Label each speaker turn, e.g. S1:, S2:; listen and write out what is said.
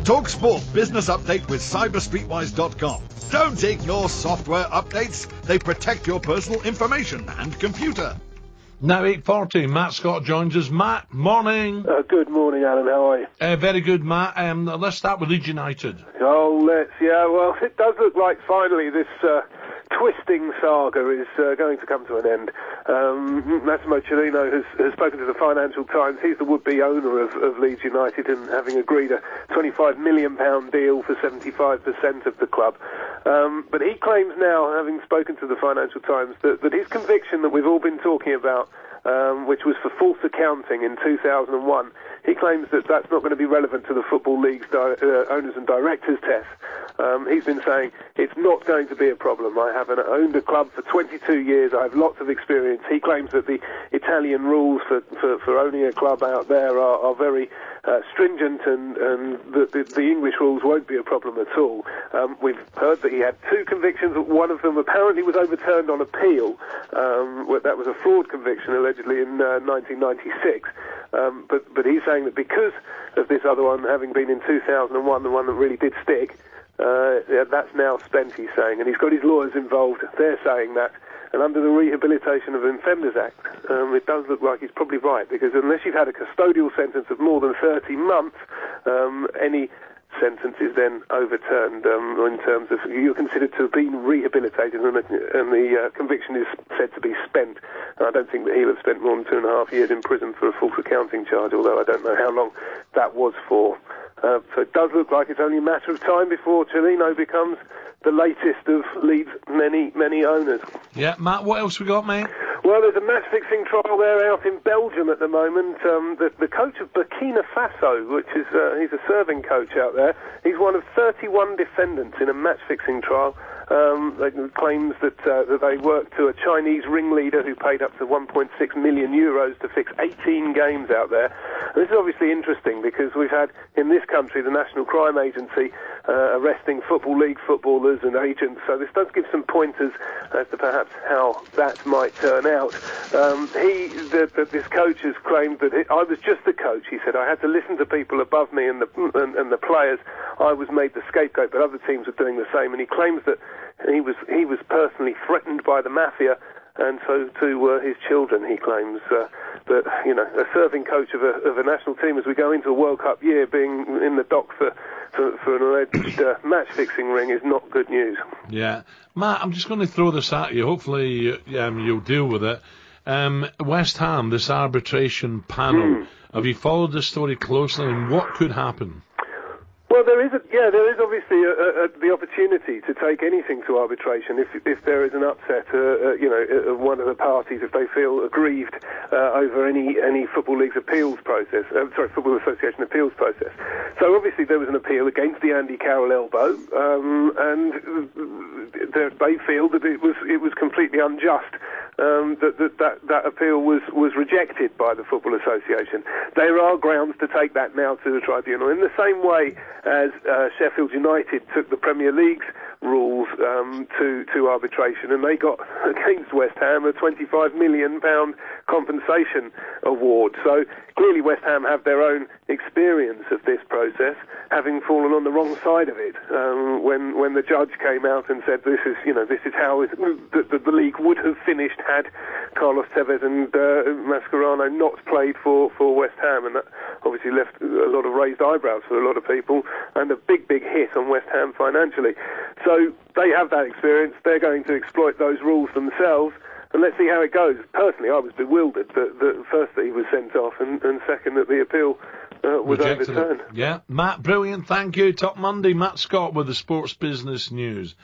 S1: Talk Sport Business Update with cyberstreetwise.com. Don't ignore software updates. They protect your personal information and computer.
S2: Now 8:40, Matt Scott joins us. Matt, morning.
S3: Good morning, Alan. How are you?
S2: Very good, Matt. Let's start with Leeds United.
S3: Well, it does look like finally this twisting saga is going to come to an end. Massimo Cellino has spoken to the Financial Times. He's the would-be owner of Leeds United, and having agreed a £25 million deal for 75% of the club. But he claims now, having spoken to the Financial Times, that his conviction that we've all been talking about, which was for false accounting in 2001, he claims that that's not going to be relevant to the Football League's owners and directors test. He's been saying it's not going to be a problem. I haven't owned a club for 22 years. I have lots of experience. He claims that the Italian rules for owning a club out there are very stringent, and the English rules won't be a problem at all. We've heard that he had two convictions. One of them apparently was overturned on appeal. That was a fraud conviction, allegedly, in 1996. But he's saying that because of this other one having been in 2001, the one that really did stick, that's now spent, he's saying. And he's got his lawyers involved. They're saying that. And under the Rehabilitation of Offenders Act, it does look like he's probably right, because unless you've had a custodial sentence of more than 30 months, any sentence is then overturned in terms of you're considered to have been rehabilitated, and the conviction is said to be spent. And I don't think that he'll have spent more than 2.5 years in prison for a false accounting charge, although I don't know how long that was for. So it does look like it's only a matter of time before Cellino becomes the latest of Leeds' many owners.
S2: Yeah, Matt, what else we got, mate?
S3: Well, there's a match-fixing trial there out in Belgium at the moment. The coach of Burkina Faso, which is he's a serving coach out there, he's one of 31 defendants in a match-fixing trial. They claims that they worked to a Chinese ringleader who paid up to 1.6 million euros to fix 18 games out there. And this is obviously interesting because we've had in this country the National Crime Agency arresting Football League footballers and agents. So this does give some pointers as to perhaps how that might turn out. This coach has claimed that I was just the coach. He said I had to listen to people above me and the players. I was made the scapegoat, but other teams were doing the same. And he claims that he was personally threatened by the mafia, and so to his children. He claims that a serving coach of a national team as we go into a World Cup year being in the dock for an alleged match-fixing ring is not good news.
S2: Yeah. Matt, I'm just going to throw this at you. Hopefully you'll deal with it. West Ham, this arbitration panel, have you followed this story closely, and what could happen?
S3: Well, there is obviously the opportunity to take anything to arbitration if there is an upset, of one of the parties, if they feel aggrieved over any Football League's appeals process, Football Association appeals process. So obviously there was an appeal against the Andy Carroll elbow, and they feel that it was completely unjust. That appeal was rejected by the Football Association. There are grounds to take that now to the tribunal, in the same way as Sheffield United took the Premier League's rules to arbitration, and they got against West Ham a £25 million compensation award. So clearly West Ham have their own experience of this process, having fallen on the wrong side of it when the judge came out and said this is how the league would have finished had Carlos Tevez and Mascherano not played for West Ham, and that obviously left a lot of raised eyebrows for a lot of people and a big hit on West Ham financially. So they have that experience. They're going to exploit those rules themselves, and let's see how it goes. Personally, I was bewildered that first that he was sent off, and second that the appeal was overturned.
S2: Yeah, Matt, brilliant. Thank you. Top Monday, Matt Scott with the Sports Business News.